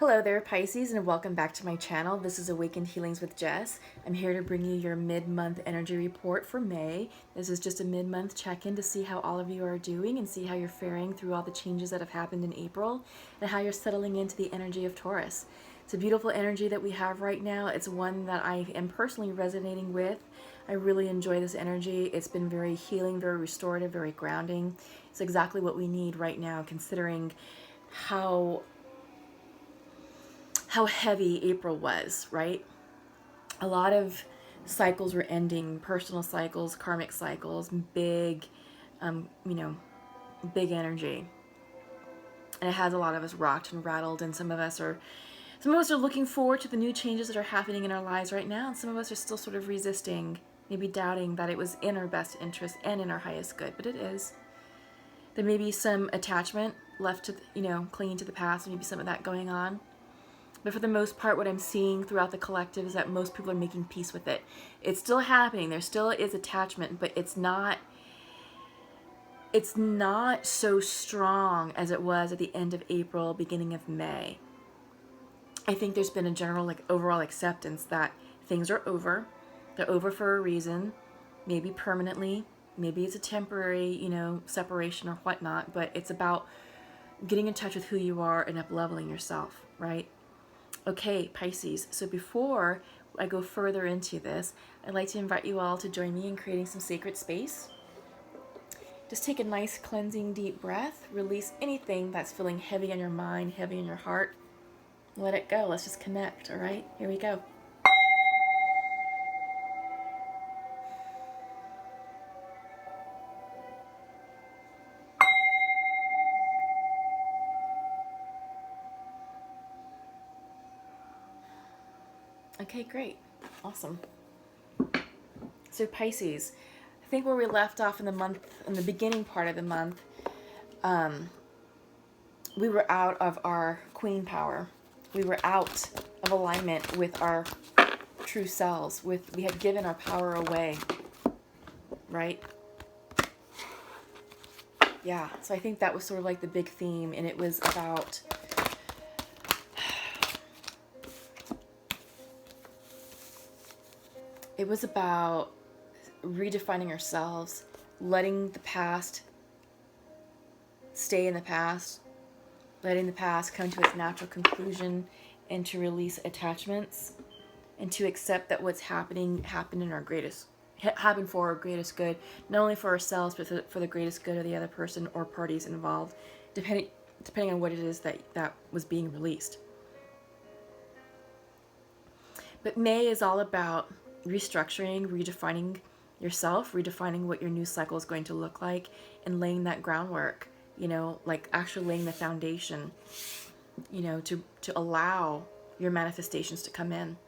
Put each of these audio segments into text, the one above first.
Hello there, Pisces, and welcome back to my channel. This is Awakened Healings with Jess. I'm here to bring you your mid-month energy report for May. This is just a mid-month check-in to see how all of you are doing and see how you're faring through all the changes that have happened in April and how you're settling into the energy of Taurus. It's a beautiful energy that we have right now. It's one that I am personally resonating with. I really enjoy this energy. It's been very healing, very restorative, very grounding. It's exactly what we need right now, considering how heavy April was, right? A lot of cycles were ending, personal cycles, karmic cycles, big, big energy. And it has a lot of us rocked and rattled, and some of us are looking forward to the new changes that are happening in our lives right now, and some of us are still sort of resisting, maybe doubting that it was in our best interest and in our highest good, but it is. There may be some attachment left to, clinging to the past, maybe some of that going on. But for the most part, what I'm seeing throughout the collective is that most people are making peace with it. It's still happening. There still is attachment, but it's not so strong as it was at the end of April, beginning of May. I think there's been a general, overall acceptance that things are over. They're over for a reason, maybe permanently, maybe it's a temporary, separation or whatnot, but it's about getting in touch with who you are and up-leveling yourself, right? Okay, Pisces, so before I go further into this, I'd like to invite you all to join me in creating some sacred space. Just take a nice cleansing deep breath, release anything that's feeling heavy on your mind, heavy in your heart. Let it go, let's just connect, all right? Here we go. Okay, great, awesome. So Pisces, I think where we left off in the beginning part of the month, we were out of our queen power. We were out of alignment with our true selves. We had given our power away, right? Yeah, so I think that was sort of like the big theme, and it was about redefining ourselves, letting the past stay in the past, letting the past come to its natural conclusion, and to release attachments, and to accept that what's happened for our greatest good, not only for ourselves, but for the greatest good of the other person or parties involved, depending on what it is that was being released. But May is all about restructuring, redefining yourself, redefining what your new cycle is going to look like, and laying that groundwork, actually laying the foundation, to allow your manifestations to come in.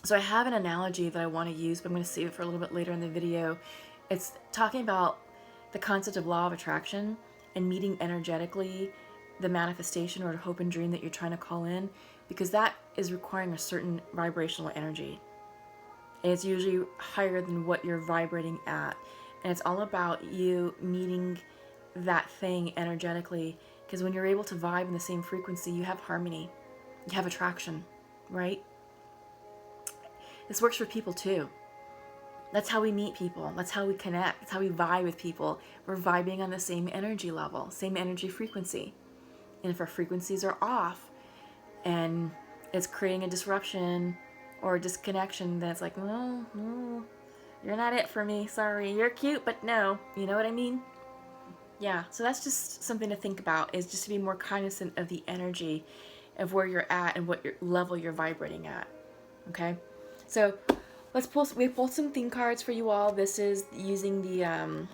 So I have an analogy that I want to use, but I'm going to save it for a little bit later in the video. It's talking about the concept of law of attraction and meeting energetically the manifestation or hope and dream that you're trying to call in, because that is requiring a certain vibrational energy. And it's usually higher than what you're vibrating at. And it's all about you meeting that thing energetically, because when you're able to vibe in the same frequency, you have harmony, you have attraction, right? This works for people too. That's how we meet people. That's how we connect. That's how we vibe with people. We're vibing on the same energy level, same energy frequency. And if our frequencies are off and it's creating a disruption or a disconnection, then it's like, no, you're not it for me. Sorry, you're cute, but no. You know what I mean? Yeah, so that's just something to think about, is just to be more cognizant of the energy of where you're at and what level you're vibrating at. Okay? So we pulled some theme cards for you all. This is using the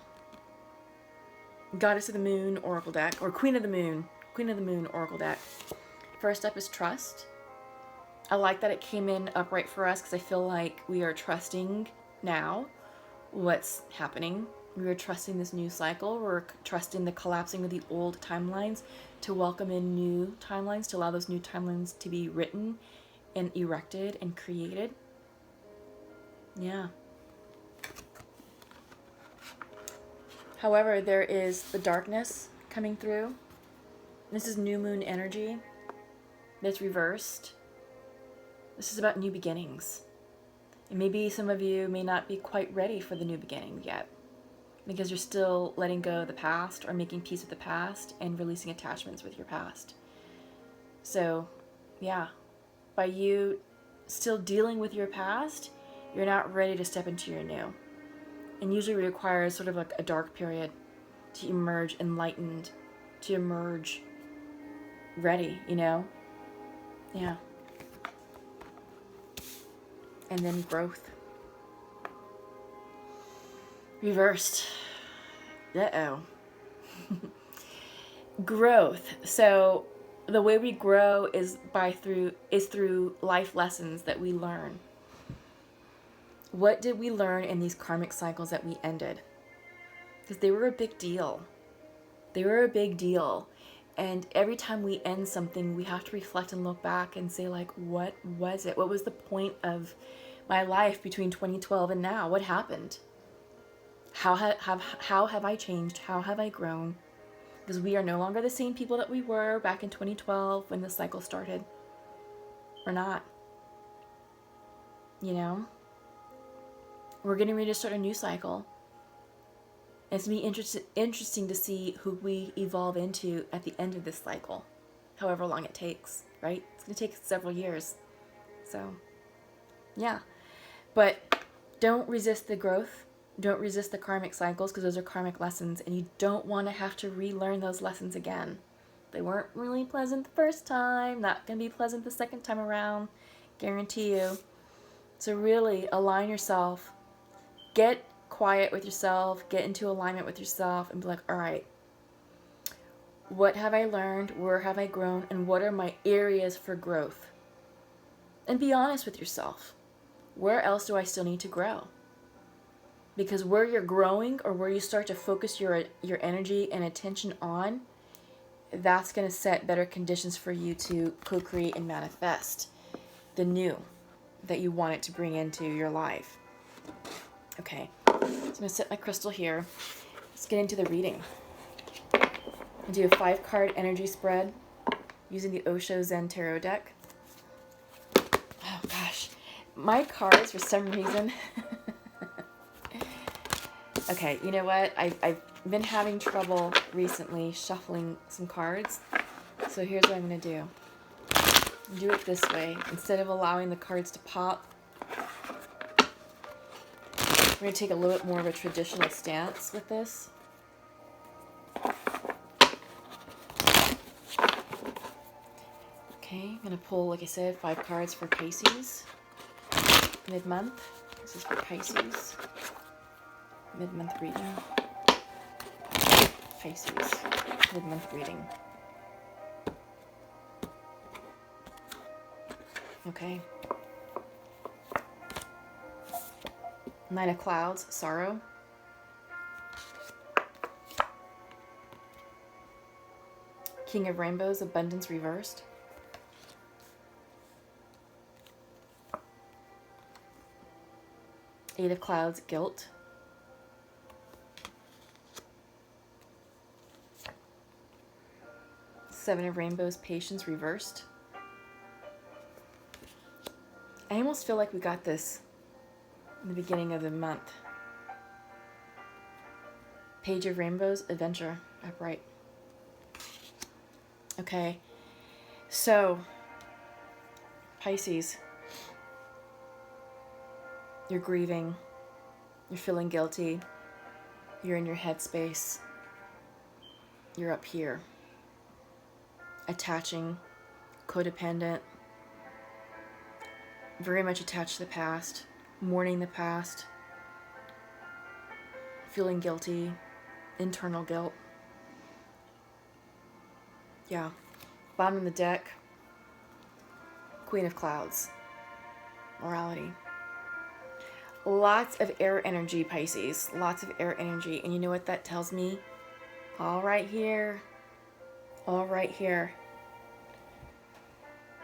Goddess of the Moon Oracle deck, or Queen of the Moon Oracle deck. First up is Trust. I like that it came in upright for us, because I feel like we are trusting now what's happening. We are trusting this new cycle. We're trusting the collapsing of the old timelines to welcome in new timelines, to allow those new timelines to be written and erected and created. Yeah. However, there is the darkness coming through. This is new moon energy. that's reversed, this is about new beginnings. And maybe some of you may not be quite ready for the new beginning yet, because you're still letting go of the past or making peace with the past and releasing attachments with your past. So, yeah, by you still dealing with your past, you're not ready to step into your new. And usually requires sort of like a dark period to emerge enlightened, to emerge ready, you know? Yeah. And then growth. Reversed. Uh-oh. Growth. So the way we grow is through life lessons that we learn. What did we learn in these karmic cycles that we ended? Because they were a big deal. They were a big deal. And every time we end something, we have to reflect and look back and say, like, what was it? What was the point of my life between 2012 and now? What happened? How have I changed? How have I grown? Because we are no longer the same people that we were back in 2012 when the cycle started. We're not. You know? We're getting ready to start a new cycle. And it's going to be interesting to see who we evolve into at the end of this cycle. However long it takes, right? It's going to take several years. So, yeah. But don't resist the growth. Don't resist the karmic cycles, because those are karmic lessons, and you don't want to have to relearn those lessons again. They weren't really pleasant the first time, not going to be pleasant the second time around, guarantee you. So really align yourself, get quiet with yourself, get into alignment with yourself, and be like, all right, what have I learned, where have I grown, and what are my areas for growth? And be honest with yourself. Where else do I still need to grow? Because where you're growing, or where you start to focus your energy and attention on, that's going to set better conditions for you to co-create and manifest the new that you want it to bring into your life. Okay, so I'm going to set my crystal here. Let's get into the reading. I'll do a 5-card energy spread using the Osho Zen Tarot deck. Oh gosh, my cards for some reason... Okay, you know what? I've been having trouble recently shuffling some cards. So here's what I'm going to do. Do it this way. Instead of allowing the cards to pop, we're going to take a little bit more of a traditional stance with this. Okay, I'm going to pull, like I said, 5 cards for Pisces. Mid-month. This is for Pisces. Mid-month reading. Pisces. Mid-month reading. Okay. 9 of Clouds, sorrow. King of Rainbows, abundance reversed. Eight of Clouds, guilt. Seven of Rainbows, patience reversed. I almost feel like we got this in the beginning of the month. Page of Rainbows, adventure, upright. Okay, so Pisces, you're grieving, you're feeling guilty, you're in your headspace, you're up here. Attaching, codependent, very much attached to the past, mourning the past, feeling guilty, internal guilt. Yeah. Bottom of the deck, Queen of Clouds, morality. Lots of air energy, Pisces. Lots of air energy. And you know what that tells me? All right here. All right here.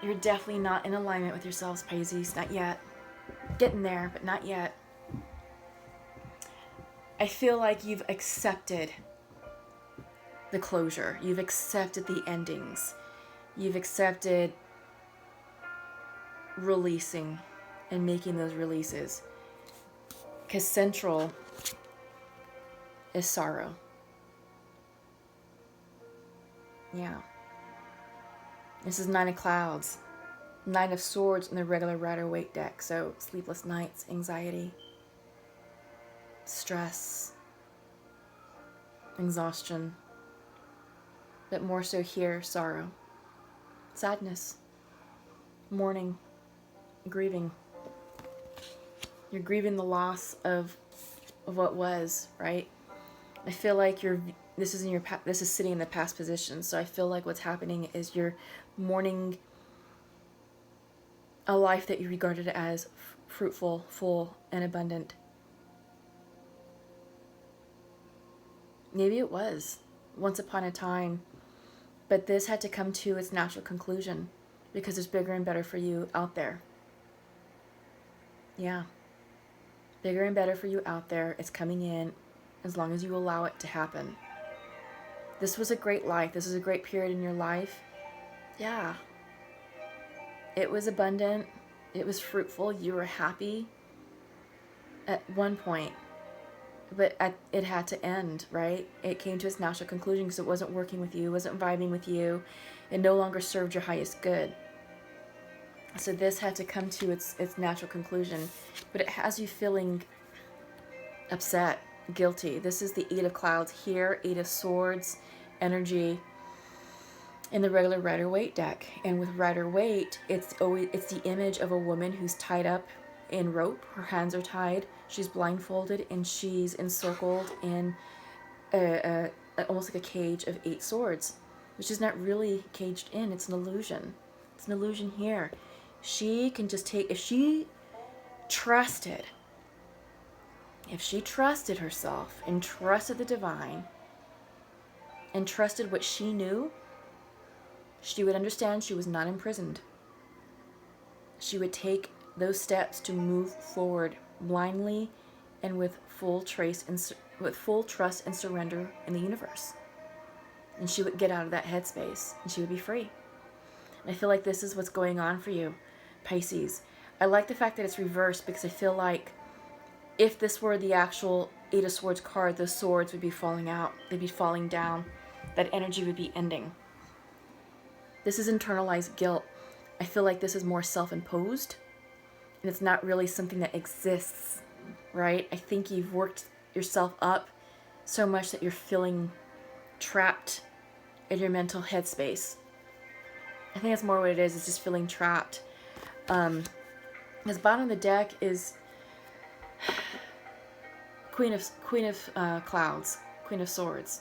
You're definitely not in alignment with yourselves, Pisces. Not yet. Getting there, but not yet. I feel like you've accepted the closure. You've accepted the endings. You've accepted releasing and making those releases. Because central is sorrow. Yeah. This is Nine of Clouds. Nine of Swords in the regular Rider-Waite deck. So sleepless nights, anxiety, stress, exhaustion. But more so here, sorrow, sadness, mourning, grieving. You're grieving the loss of what was, right? I feel like this is sitting in the past position. So I feel like what's happening is you're mourning a life that you regarded as fruitful, full, and abundant. Maybe it was once upon a time, but this had to come to its natural conclusion because there's bigger and better for you out there. Yeah. Bigger and better for you out there. It's coming in as long as you allow it to happen. This was a great life. This was a great period in your life. Yeah. It was abundant. It was fruitful. You were happy at one point. But it had to end, right? It came to its natural conclusion because it wasn't working with you. It wasn't vibing with you. It no longer served your highest good. So this had to come to its natural conclusion. But it has you feeling upset, guilty. This is the Eight of Clouds here, Eight of Swords energy in the regular Rider-Waite deck. And with Rider-Waite, it's the image of a woman who's tied up in rope. Her hands are tied. She's blindfolded and she's encircled in almost like a cage of 8 swords, which is not really caged in. It's an illusion. It's an illusion here. She can just take, if she trusted herself and trusted the divine and trusted what she knew, she would understand she was not imprisoned. She would take those steps to move forward blindly and with full trust and surrender in the universe. And she would get out of that headspace and she would be free. And I feel like this is what's going on for you, Pisces. I like the fact that it's reversed because I feel like if this were the actual Eight of Swords card, the swords would be falling out. They'd be falling down. That energy would be ending. This is internalized guilt. I feel like this is more self-imposed. And it's not really something that exists, right? I think you've worked yourself up so much that you're feeling trapped in your mental headspace. I think that's more what it is. It's just feeling trapped. This bottom of the deck is Queen of Clouds, Queen of Swords.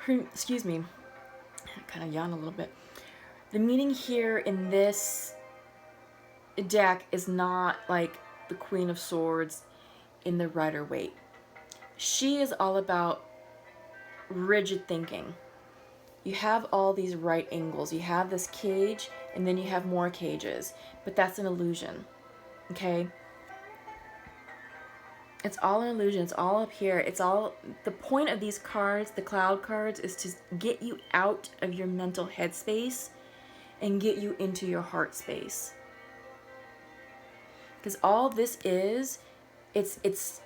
Excuse me, I kind of yawn a little bit. The meaning here in this deck is not like the Queen of Swords in the Rider-Waite. She is all about rigid thinking. You have all these right angles. You have this cage, and then you have more cages. But that's an illusion, okay? It's all an illusion. It's all up here. It's all, the point of these cards, the cloud cards, is to get you out of your mental headspace and get you into your heart space. Because all this is, it's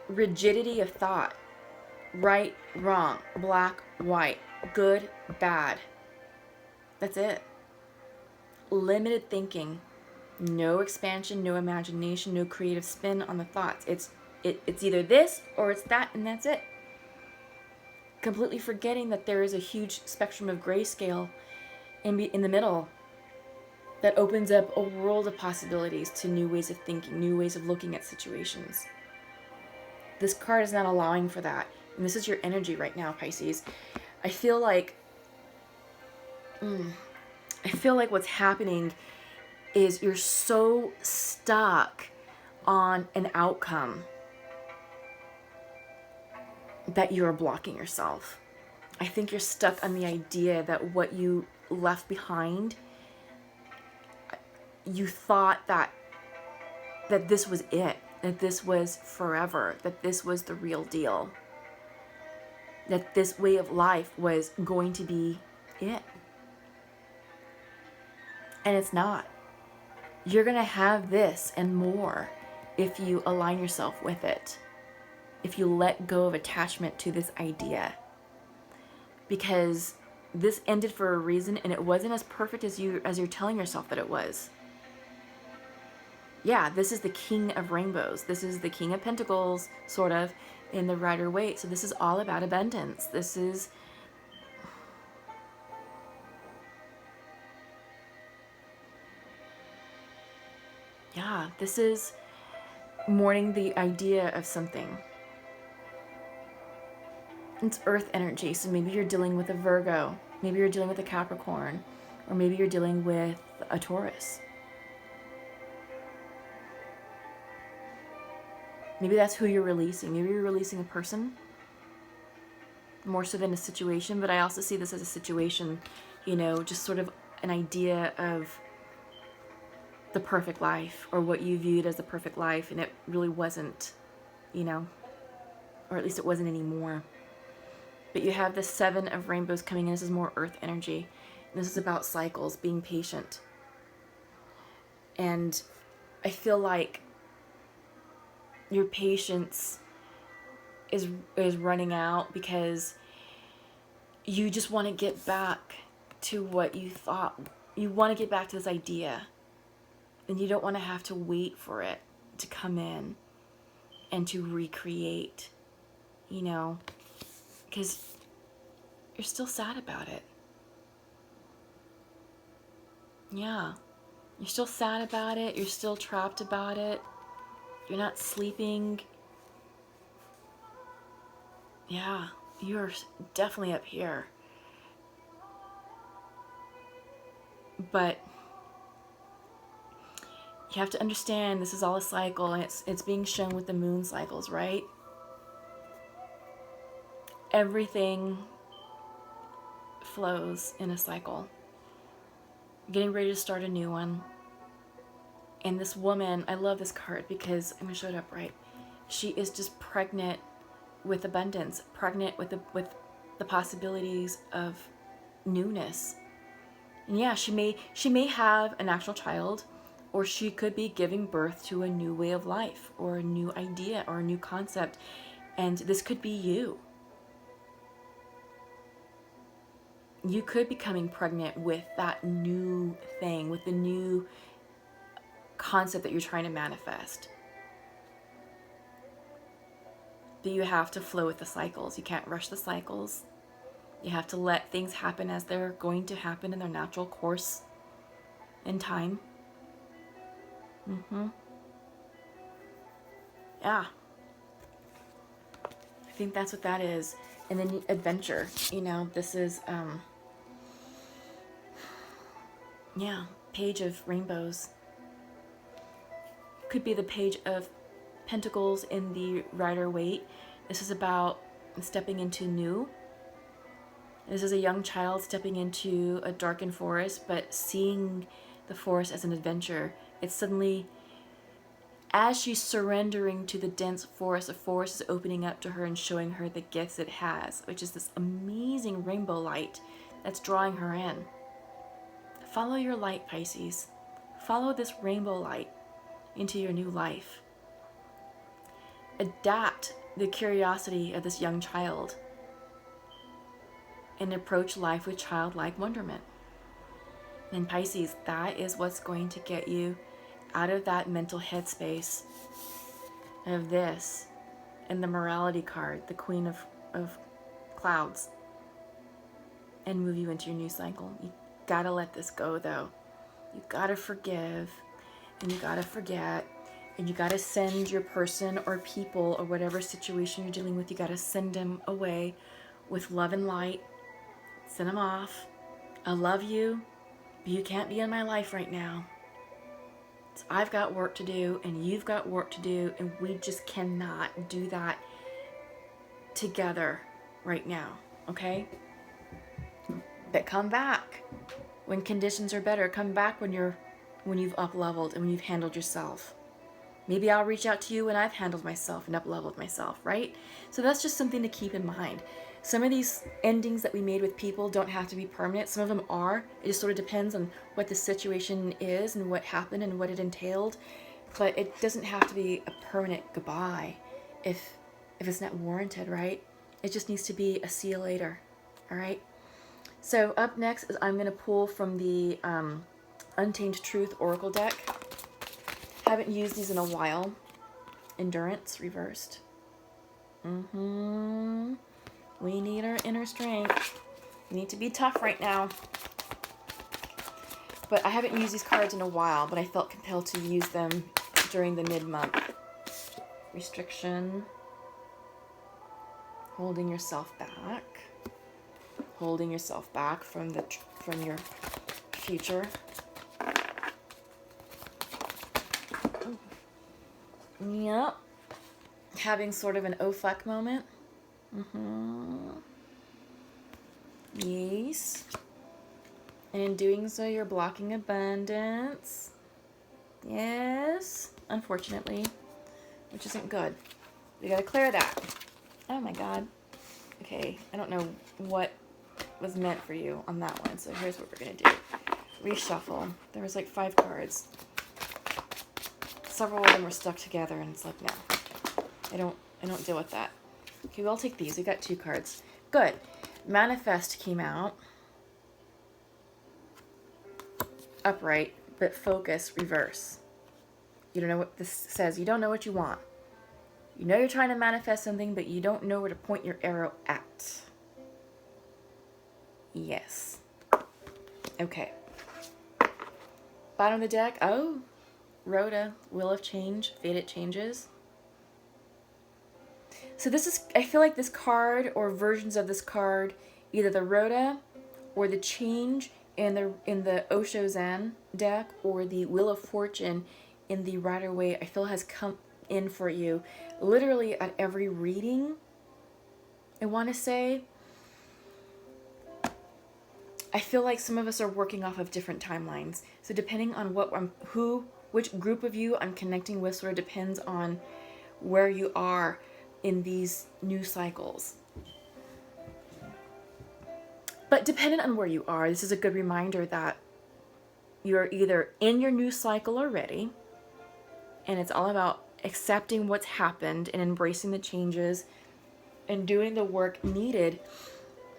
rigidity of thought. Right, wrong, black, white, good, bad. That's it. Limited thinking. No expansion, no imagination, no creative spin on the thoughts. It's either this or it's that, and that's it. Completely forgetting that there is a huge spectrum of grayscale in the middle that opens up a world of possibilities to new ways of thinking, new ways of looking at situations. This card is not allowing for that. And this is your energy right now, Pisces. I feel like what's happening is you're so stuck on an outcome that you're blocking yourself. I think you're stuck on the idea that what you left behind, you thought that this was it, that this was forever, that this was the real deal. that this way of life was going to be it. And it's not. You're going to have this and more if you align yourself with it. If you let go of attachment to this idea. Because this ended for a reason, and it wasn't as perfect as you're telling yourself that it was. Yeah, this is the King of Rainbows. This is the King of Pentacles, sort of, in the Rider-Waite. So this is all about abundance. This is... yeah, this is mourning the idea of something. It's earth energy, so maybe you're dealing with a Virgo, maybe you're dealing with a Capricorn, or maybe you're dealing with a Taurus. Maybe that's who you're releasing. Maybe you're releasing a person more so than a situation, but I also see this as a situation, you know, just sort of an idea of the perfect life, or what you viewed as the perfect life, and it really wasn't, you know, or at least it wasn't anymore. But you have the Seven of Rainbows coming in. This is more earth energy. And this is about cycles, being patient. And I feel like your patience is running out because you just want to get back to what you thought. You want to get back to this idea. And you don't want to have to wait for it to come in and to recreate, you know, because you're still sad about it. Yeah. You're still sad about it. You're still trapped about it. You're not sleeping. Yeah. You're definitely up here. But you have to understand this is all a cycle, and it's being shown with the moon cycles, right? Everything flows in a cycle. Getting ready to start a new one. And this woman, I love this card because I'm going to show it up right. She is just pregnant with abundance, pregnant with the possibilities of newness. And yeah, she may have an actual child, or she could be giving birth to a new way of life, or a new idea, or a new concept. And this could be you. You could be becoming pregnant with that new thing, with the new concept that you're trying to manifest. But you have to flow with the cycles. You can't rush the cycles. You have to let things happen as they're going to happen in their natural course in time. Yeah. I think that's what that is. And then adventure. You know, this is, yeah, Page of Rainbows. Could be the Page of Pentacles in the Rider-Waite. This is about stepping into new. This is a young child stepping into a darkened forest, but seeing the forest as an adventure. It's suddenly, as she's surrendering to the dense forest, the forest is opening up to her and showing her the gifts it has, which is this amazing rainbow light that's drawing her in. Follow your light, Pisces. Follow this rainbow light into your new life. Adapt the curiosity of this young child and approach life with childlike wonderment. And Pisces, that is what's going to get you out of that mental headspace of this and the morality card, the Queen of Clouds, and move you into your new cycle. You gotta let this go, though. You gotta forgive, and you gotta forget, and you gotta send your person or people or whatever situation you're dealing with, you gotta send them away with love and light. Send them off. I love you, but you can't be in my life right now. So I've got work to do, and you've got work to do, and we just cannot do that together right now, okay? But come back when conditions are better. Come back when you've up-leveled and when you've handled yourself. Maybe I'll reach out to you when I've handled myself and up-leveled myself, right? So that's just something to keep in mind. Some of these endings that we made with people don't have to be permanent. Some of them are. It just sort of depends on what the situation is and what happened and what it entailed. But it doesn't have to be a permanent goodbye if it's not warranted, right? It just needs to be a see you later, all right? So up next is I'm going to pull from the Untamed Truth Oracle deck. Haven't used these in a while. Endurance reversed. We need our inner strength. We need to be tough right now. But I haven't used these cards in a while, but I felt compelled to use them during the mid-month. Restriction. Holding yourself back. Holding yourself back from your future. Yep. Having sort of an oh fuck moment. Yes. And in doing so, you're blocking abundance. Yes. Unfortunately. Which isn't good. We gotta clear that. Oh my god. Okay. I don't know what was meant for you on that one. So here's what we're gonna do. Reshuffle. There was like 5 cards. Several of them were stuck together and it's like, no. I don't deal with that. Okay, we'll take these. We got 2 cards. Good. Manifest came out. Upright, but focus, reverse. You don't know what this says. You don't know what you want. You know you're trying to manifest something, but you don't know where to point your arrow at. Yes. Okay. Bottom of the deck. Oh, Rhoda, Wheel of Change, Fated Changes. So this is, I feel like this card or versions of this card, either the Rhoda or the Change in the Osho Zen deck or the Wheel of Fortune in the Rider-Waite, I feel has come in for you literally at every reading. I want to say, I feel like some of us are working off of different timelines. So depending on which group of you I'm connecting with sort of depends on where you are in these new cycles. But dependent on where you are, this is a good reminder that you're either in your new cycle already, and it's all about accepting what's happened and embracing the changes and doing the work needed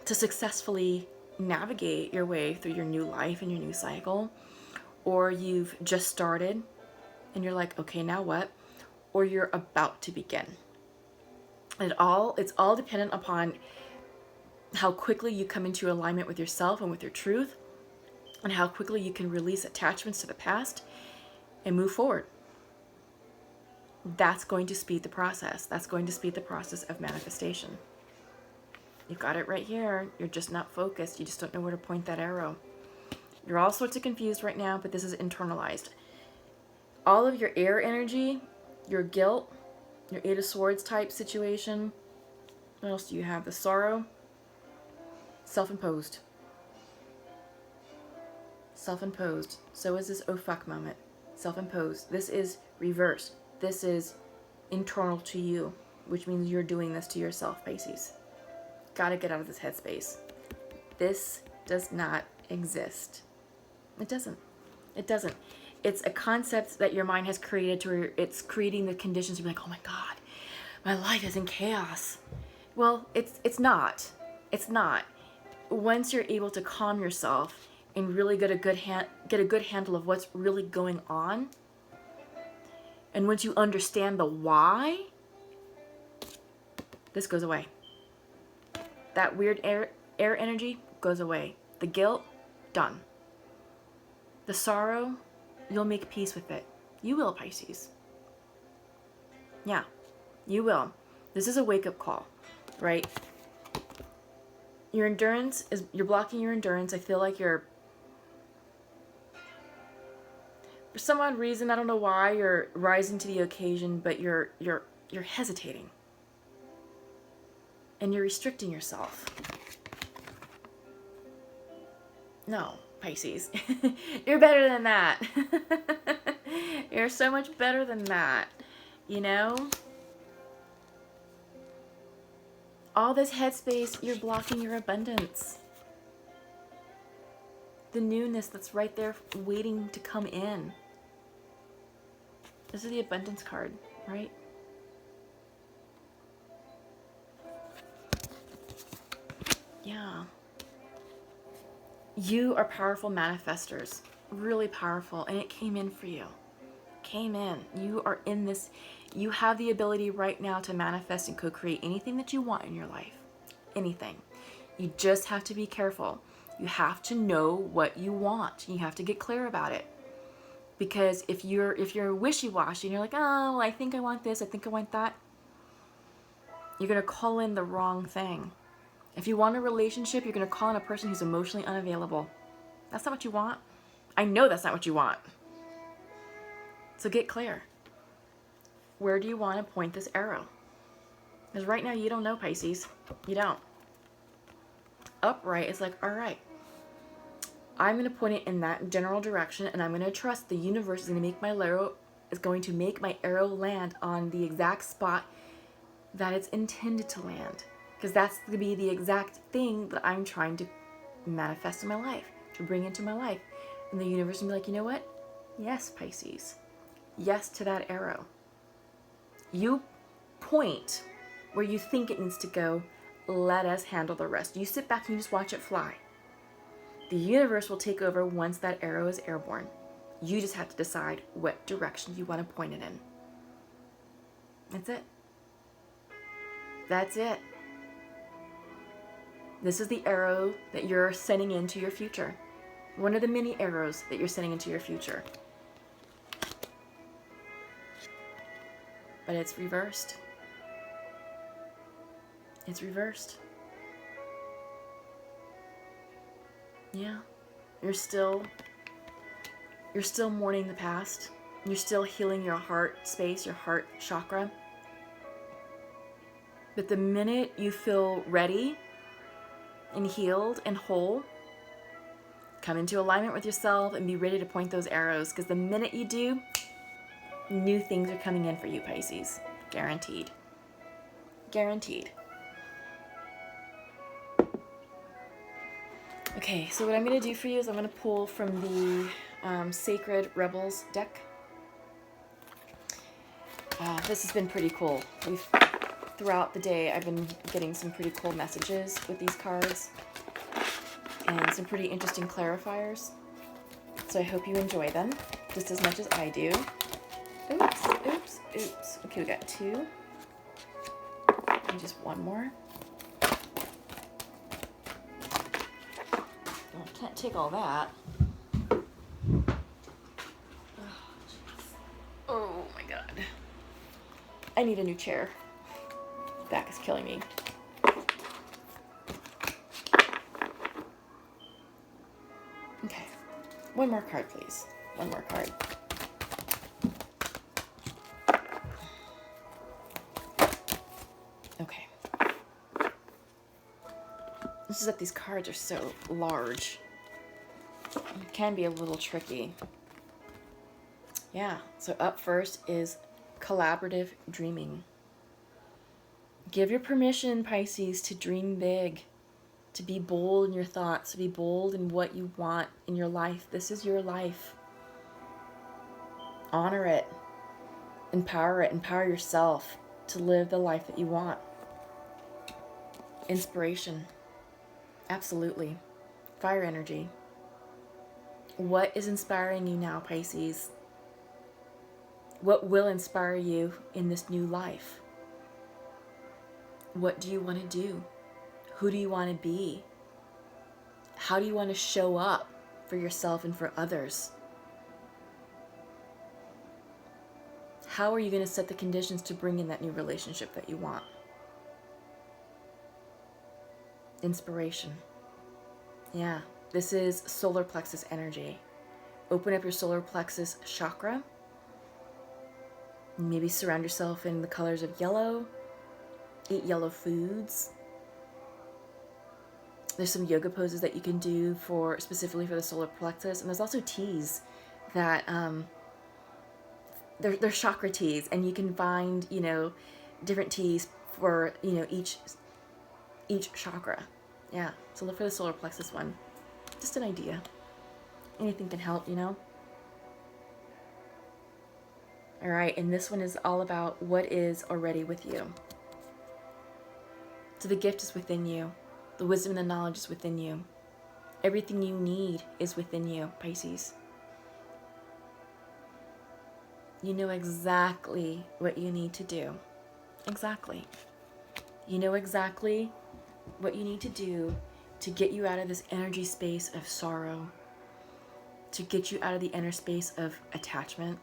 to successfully navigate your way through your new life and your new cycle, or you've just started and you're like, okay, now what? Or you're about to begin. It's all dependent upon how quickly you come into alignment with yourself and with your truth, and how quickly you can release attachments to the past and move forward. That's going to speed the process. That's going to speed the process of manifestation. You've got it right here. You're just not focused. You just don't know where to point that arrow. You're all sorts of confused right now, but this is internalized. All of your air energy, your guilt, your 8 of Swords type situation. What else do you have? The sorrow. Self-imposed. Self-imposed. So is this oh fuck moment. Self-imposed. This is reversed. This is internal to you, which means you're doing this to yourself, Pisces. Gotta get out of this headspace. This does not exist. It doesn't. It doesn't. It's a concept that your mind has created to where it's creating the conditions to be like, oh my God, my life is in chaos. Well, it's not. It's not. Once you're able to calm yourself and really get a good handle of what's really going on, and once you understand the why, this goes away. That weird air energy goes away. The guilt, done. The sorrow, you'll make peace with it. You will, Pisces. Yeah, you will. This is a wake-up call, right? Your endurance is, you're blocking your endurance. I feel like you're, for some odd reason, I don't know why, you're rising to the occasion, but you're hesitating. And you're restricting yourself. No, Pisces. You're better than that. You're so much better than that. You know? All this headspace, you're blocking your abundance. The newness that's right there waiting to come in. This is the abundance card, right? Yeah. You are powerful manifestors. Really powerful. And it came in for you. Came in. You are in this. You have the ability right now to manifest and co-create anything that you want in your life. Anything. You just have to be careful. You have to know what you want. You have to get clear about it. Because if you're wishy-washy and you're like, oh, well, I think I want this, I think I want that, you're going to call in the wrong thing. If you want a relationship, you're going to call in a person who's emotionally unavailable. That's not what you want. I know that's not what you want. So get clear. Where do you want to point this arrow? Because right now you don't know, Pisces. You don't. Upright is like, all right, I'm going to point it in that general direction, and I'm going to trust the universe is going to make my arrow land on the exact spot that it's intended to land. Because that's going to be the exact thing that I'm trying to manifest in my life, to bring into my life. And the universe will be like, you know what? Yes, Pisces. Yes to that arrow. You point where you think it needs to go. Let us handle the rest. You sit back and you just watch it fly. The universe will take over once that arrow is airborne. You just have to decide what direction you want to point it in. That's it. That's it. This is the arrow that you're sending into your future. One of the many arrows that you're sending into your future. But it's reversed. It's reversed. Yeah. You're still mourning the past. You're still healing your heart space, your heart chakra. But the minute you feel ready and healed and whole, come into alignment with yourself and be ready to point those arrows. Because the minute you do, new things are coming in for you, Pisces. Guaranteed. Guaranteed. Okay, so what I'm going to do for you is I'm going to pull from the Sacred Rebels deck. This has been pretty cool. Throughout the day, I've been getting some pretty cool messages with these cards and some pretty interesting clarifiers. So I hope you enjoy them just as much as I do. Oops, oops, oops. Okay, we got two. And just one more. Well, I can't take all that. Oh my god. I need a new chair. Back is killing me. Okay. One more card, please. One more card. Okay. This is that these cards are so large. It can be a little tricky. Yeah, so up first is collaborative dreaming. Give your permission, Pisces, to dream big, to be bold in your thoughts, to be bold in what you want in your life. This is your life. Honor it. Empower it. Empower yourself to live the life that you want. Inspiration. Absolutely. Fire energy. What is inspiring you now, Pisces? What will inspire you in this new life? What do you want to do? Who do you want to be? How do you want to show up for yourself and for others? How are you going to set the conditions to bring in that new relationship that you want? Inspiration. Yeah, this is solar plexus energy. Open up your solar plexus chakra. Maybe surround yourself in the colors of yellow. Eat yellow foods. There's some yoga poses that you can do specifically for the solar plexus, and there's also teas that they're chakra teas, and you can find, you know, different teas for, you know, each chakra. Yeah, so look for the solar plexus one. Just an idea. Anything can help, you know. All right, and this one is all about what is already with you. So the gift is within you. The wisdom and the knowledge is within you. Everything you need is within you, Pisces. You know exactly what you need to do. Exactly. You know exactly what you need to do to get you out of this energy space of sorrow, to get you out of the inner space of attachment,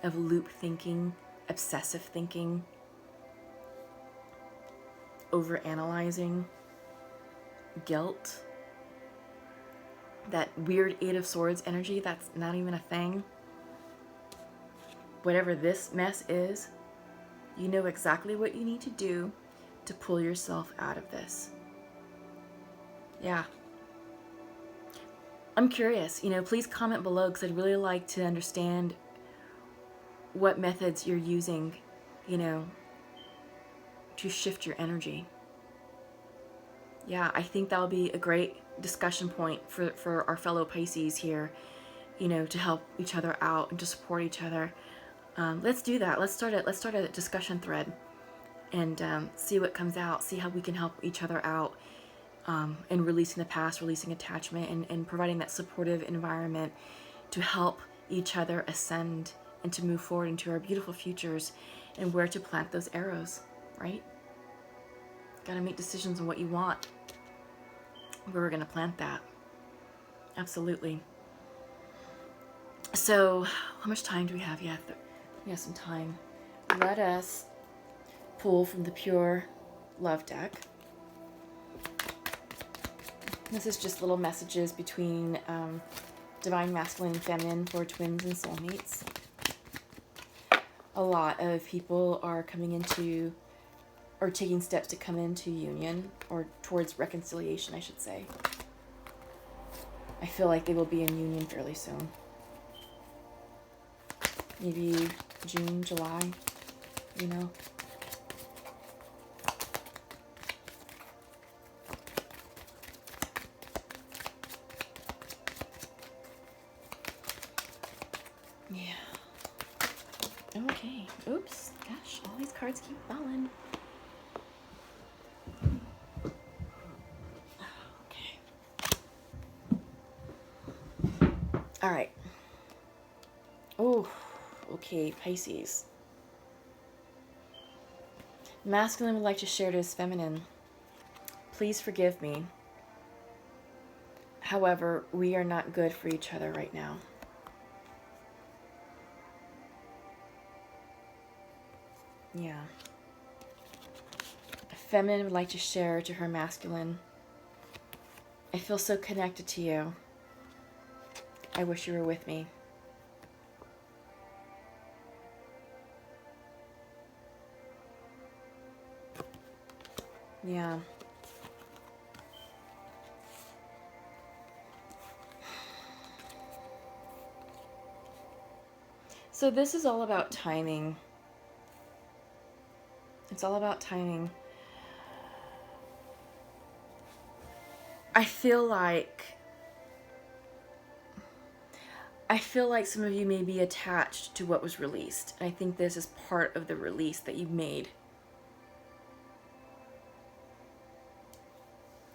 of loop thinking, obsessive thinking, overanalyzing, guilt, that weird Eight of Swords energy that's not even a thing. Whatever this mess is, you know exactly what you need to do to pull yourself out of this. Yeah. I'm curious, you know, please comment below, because I'd really like to understand what methods you're using, you know, to shift your energy. Yeah, I think that'll be a great discussion point for our fellow Pisces here, you know, to help each other out and to support each other. Let's do that. Let's start a discussion thread and see what comes out, see how we can help each other out in releasing the past, releasing attachment, and providing that supportive environment to help each other ascend and to move forward into our beautiful futures, and where to plant those arrows, right? Got to make decisions on what you want, where we're going to plant that. Absolutely. So, how much time do we have? Yeah, we have some time. Let us pull from the Pure Love deck. This is just little messages between divine masculine and feminine for twins and soulmates. A lot of people are coming into, or taking steps to come into union, or towards reconciliation, I should say. I feel like they will be in union fairly soon. Maybe June, July, you know. Yeah. Okay. Oops. Gosh, all these cards keep falling. Okay. All right. Oh, okay, Pisces. Masculine would like to share to his feminine. Please forgive me. However, we are not good for each other right now. Yeah. A feminine would like to share to her masculine. I feel so connected to you. I wish you were with me. Yeah. So this is all about timing. It's all about timing. I feel like some of you may be attached to what was released. And I think this is part of the release that you made.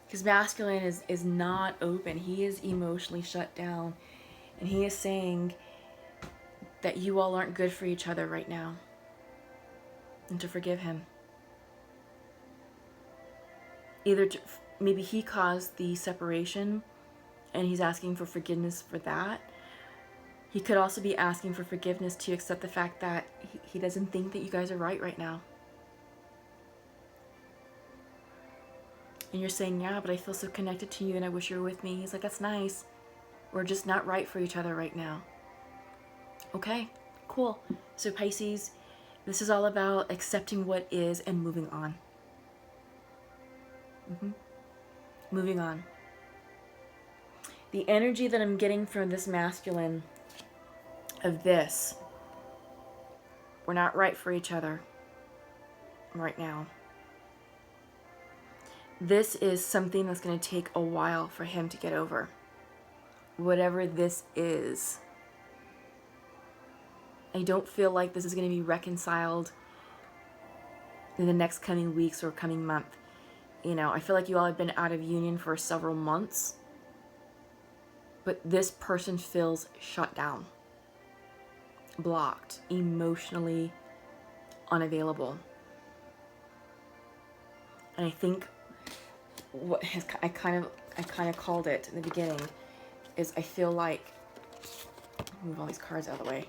Because masculine is not open. He is emotionally shut down. And he is saying that you all aren't good for each other right now. And to forgive him. Either maybe he caused the separation and he's asking for forgiveness for that. He could also be asking for forgiveness to accept the fact that he doesn't think that you guys are right now. And you're saying, yeah, but I feel so connected to you and I wish you were with me. He's like, that's nice. We're just not right for each other right now. Okay, cool. So Pisces, this is all about accepting what is and moving on. Moving on. The energy that I'm getting from this masculine of this We're not right for each other right now. This is something that's going to take a while for him to get over. Whatever this is. I don't feel like this is going to be reconciled in the next coming weeks or coming month. You know, I feel like you all have been out of union for several months. But this person feels shut down. Blocked. Emotionally unavailable. And I think what has, I kind of called it in the beginning is I feel like, move all these cards out of the way.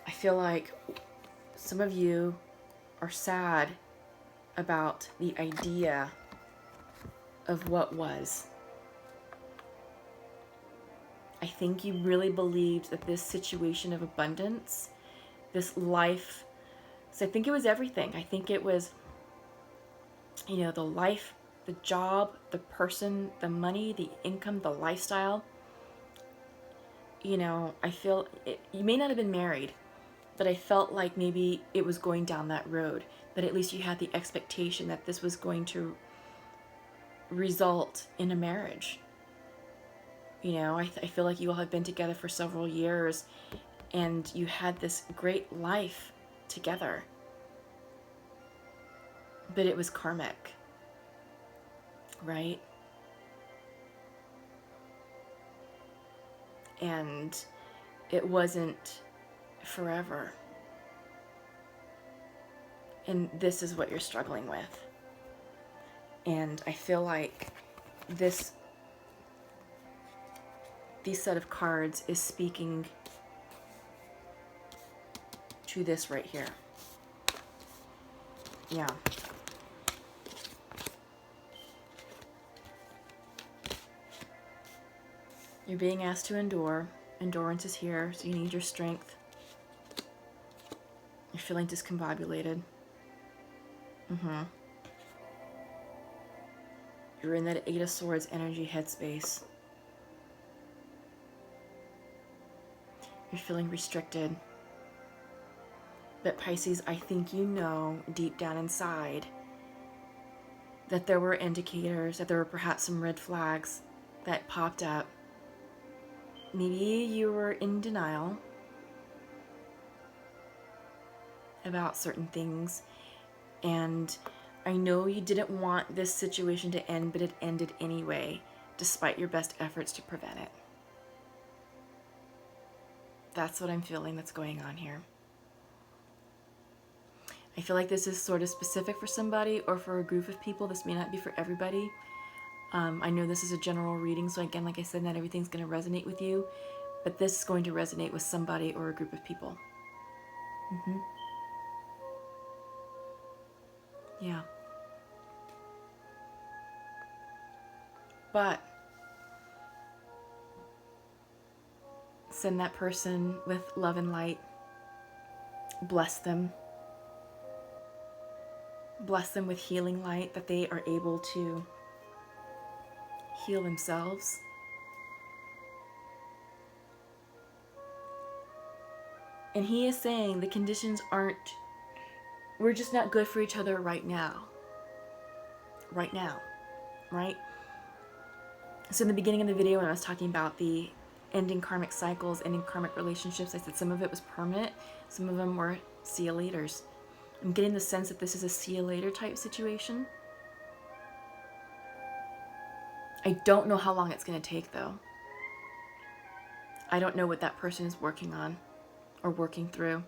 I feel like some of you are sad about the idea of what was. I think you really believed that this situation of abundance, this life, so I think it was everything. I think it was, you know, the life, the job, the person, the money, the income, the lifestyle. You know, I feel, you may not have been married, but I felt like maybe it was going down that road. That at least you had the expectation that this was going to result in a marriage. You know, I feel like you all have been together for several years and you had this great life together. But it was karmic, right? And it wasn't forever. And this is what you're struggling with. And I feel like this set of cards is speaking to this right here. Yeah. You're being asked to endure. Endurance is here, so you need your strength. You're feeling discombobulated. You're in that Eight of Swords energy headspace. You're feeling restricted. But Pisces, I think you know deep down inside that there were indicators, that there were perhaps some red flags that popped up. Maybe you were in denial about certain things. And I know you didn't want this situation to end, but it ended anyway, despite your best efforts to prevent it. That's what I'm feeling that's going on here. I feel like this is sort of specific for somebody or for a group of people. This may not be for everybody. I know this is a general reading, so again, like I said, not everything's going to resonate with you, but this is going to resonate with somebody or a group of people. Yeah. But send that person with love and light. Bless them. Bless them with healing light, that they are able to heal themselves. And he is saying the conditions aren't, we're just not good for each other right now. Right now, right? So in the beginning of the video when I was talking about the ending karmic cycles, ending karmic relationships, I said some of it was permanent, some of them were see you laters. I'm getting the sense that this is a see you later type situation. I don't know how long it's going to take though. I don't know what that person is working on or working through.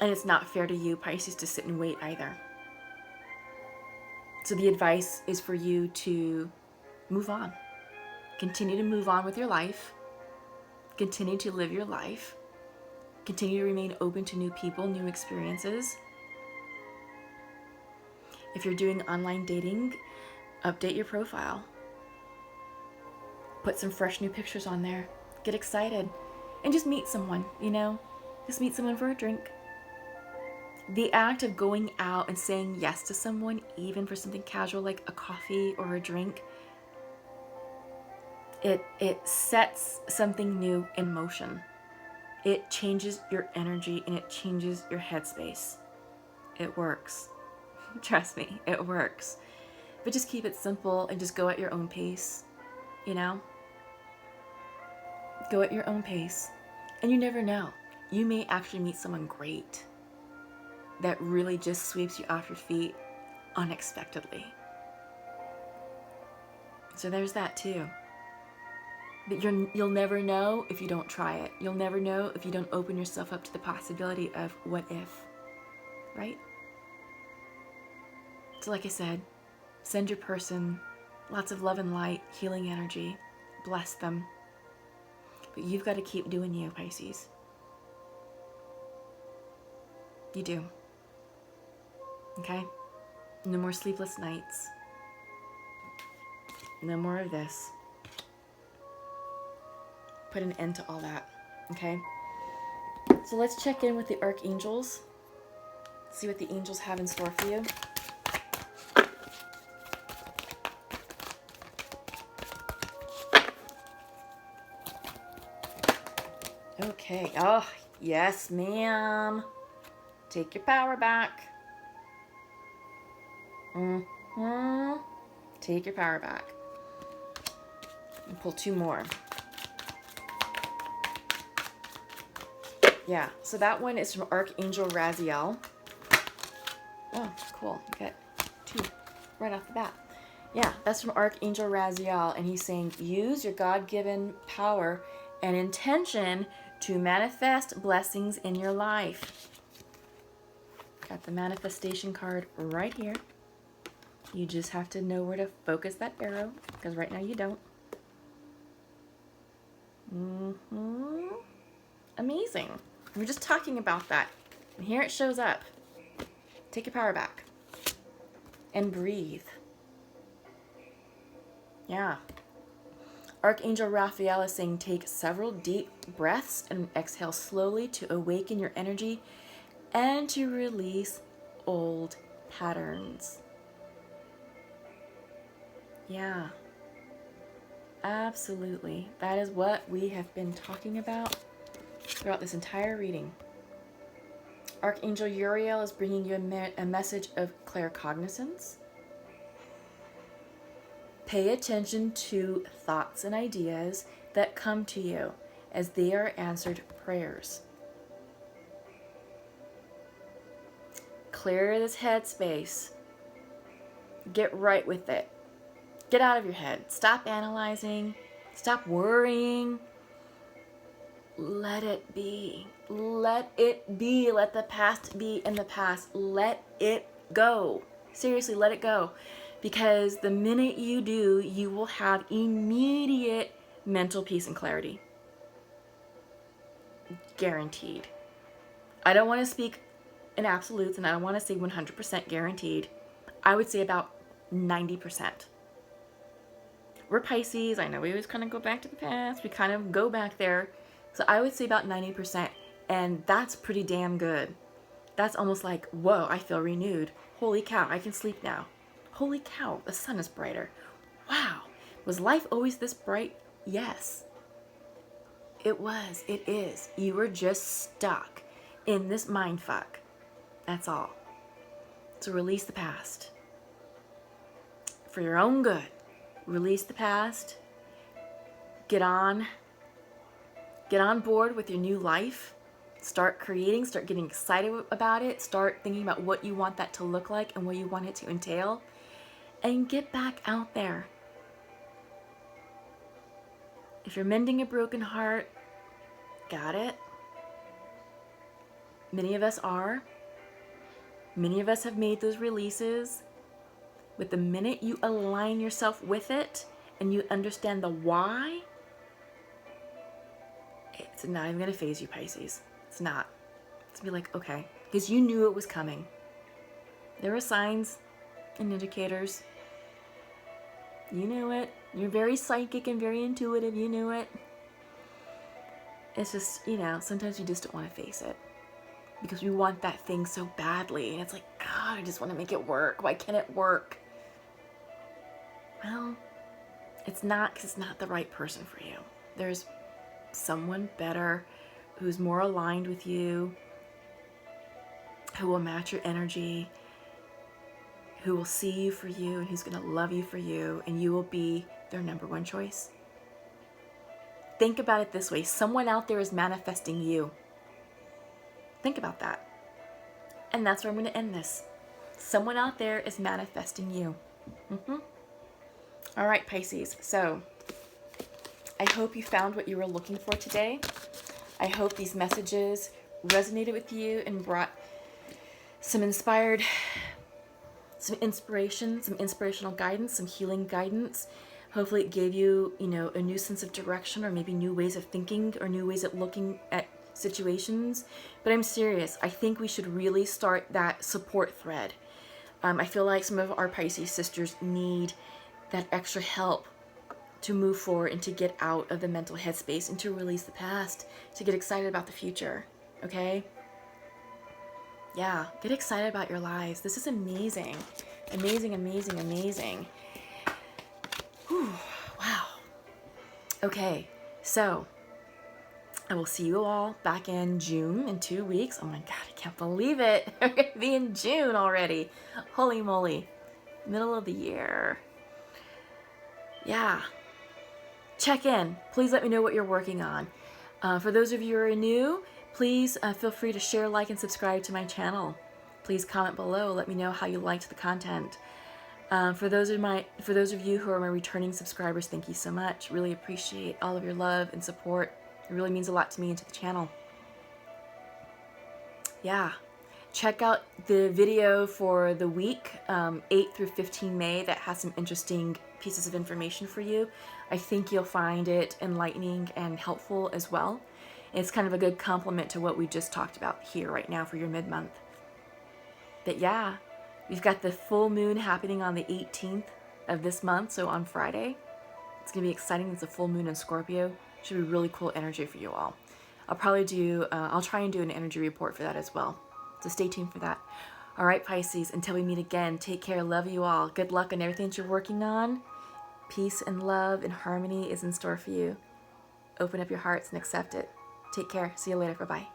And it's not fair to you, Pisces, to sit and wait either. So the advice is for you to move on. Continue to move on with your life. Continue to live your life. Continue to remain open to new people, new experiences. If you're doing online dating, update your profile. Put some fresh new pictures on there. Get excited. And just meet someone, you know? Just meet someone for a drink. The act of going out and saying yes to someone, even for something casual like a coffee or a drink, it sets something new in motion. It changes your energy and it changes your headspace. It works. Trust me, it works. But just keep it simple and just go at your own pace, you know? Go at your own pace. And you never know. You may actually meet someone great that really just sweeps you off your feet unexpectedly. So there's that too. But you'll never know if you don't try it. You'll never know if you don't open yourself up to the possibility of what if, right? So like I said, send your person lots of love and light, healing energy, bless them. But you've got to keep doing you, Pisces. You do. Okay? No more sleepless nights. No more of this. Put an end to all that. Okay? So let's check in with the archangels. See what the angels have in store for you. Okay. Oh, yes, ma'am. Take your power back. Take your power back. And pull two more. Yeah, so that one is from Archangel Raziel. Oh, cool. You got two right off the bat. Yeah, that's from Archangel Raziel, and he's saying, use your God-given power and intention to manifest blessings in your life. Got the manifestation card right here. You just have to know where to focus that arrow, because right now you don't. Amazing. We're just talking about that. And here it shows up. Take your power back. And breathe. Yeah. Archangel Raphael is saying take several deep breaths and exhale slowly to awaken your energy and to release old patterns. Yeah. Absolutely. That is what we have been talking about throughout this entire reading. Archangel Uriel is bringing you a message of claircognizance. Pay attention to thoughts and ideas that come to you as they are answered prayers. Clear this headspace. Get right with it. Get out of your head. Stop analyzing. Stop worrying. Let it be. Let it be. Let the past be in the past. Let it go. Seriously, let it go. Because the minute you do, you will have immediate mental peace and clarity. Guaranteed. I don't want to speak in absolutes, and I don't want to say 100% guaranteed. I would say about 90%. We're Pisces. I know we always kind of go back to the past. We kind of go back there. So I would say about 90%. And that's pretty damn good. That's almost like, whoa, I feel renewed. Holy cow, I can sleep now. Holy cow, the sun is brighter. Wow. Was life always this bright? Yes. It was. It is. You were just stuck in this mind fuck. That's all. So release the past. For your own good. Release the past. Get on board with your new life. Start creating, start getting excited about it. Start thinking about what you want that to look like and what you want it to entail. And get back out there. If you're mending a broken heart, got it. Many of us are. Many of us have made those releases. But the minute you align yourself with it and you understand the why, it's not even going to phase you, Pisces. It's not. It's going to be like, okay. Because you knew it was coming. There were signs and indicators. You knew it. You're very psychic and very intuitive. You knew it. It's just, sometimes you just don't want to face it. Because we want that thing so badly. And it's like, God, I just want to make it work. Why can't it work? Well, it's not, because it's not the right person for you. There's someone better who's more aligned with you, who will match your energy, who will see you for you, and who's going to love you for you, and you will be their number one choice. Think about it this way. Someone out there is manifesting you. Think about that. And that's where I'm going to end this. Someone out there is manifesting you. All right, Pisces. So I hope you found what you were looking for today. I hope these messages resonated with you and brought some inspiration, some inspirational guidance, some healing guidance. Hopefully it gave you, a new sense of direction, or maybe new ways of thinking, or new ways of looking at situations. But I'm serious. I think we should really start that support thread. I feel like some of our Pisces sisters need that extra help to move forward and to get out of the mental headspace and to release the past, to get excited about the future. Okay? Yeah, get excited about your lives. This is amazing. Amazing, amazing, amazing. Whew, wow. Okay, so I will see you all back in June in 2 weeks. Oh my God, I can't believe it. We're going to be in June already. Holy moly. Middle of the year. Yeah. Check in. Please let me know what you're working on. For those of you who are new, please feel free to share, like, and subscribe to my channel. Please comment below. Let me know how you liked the content. For those of you who are my returning subscribers, thank you so much. Really appreciate all of your love and support. It really means a lot to me and to the channel. Yeah. Check out the video for the week, 8 through 15 May, that has some interesting pieces of information for you. I think you'll find it enlightening and helpful as well. It's kind of a good complement to what we just talked about here right now for your mid-month. But yeah, we've got the full moon happening on the 18th of this month, so on Friday. It's going to be exciting. It's a full moon in Scorpio. Should be really cool energy for you all. I'll try and do an energy report for that as well. So stay tuned for that. All right, Pisces, until we meet again, take care. Love you all. Good luck on everything that you're working on. Peace and love and harmony is in store for you. Open up your hearts and accept it. Take care. See you later. Bye-bye.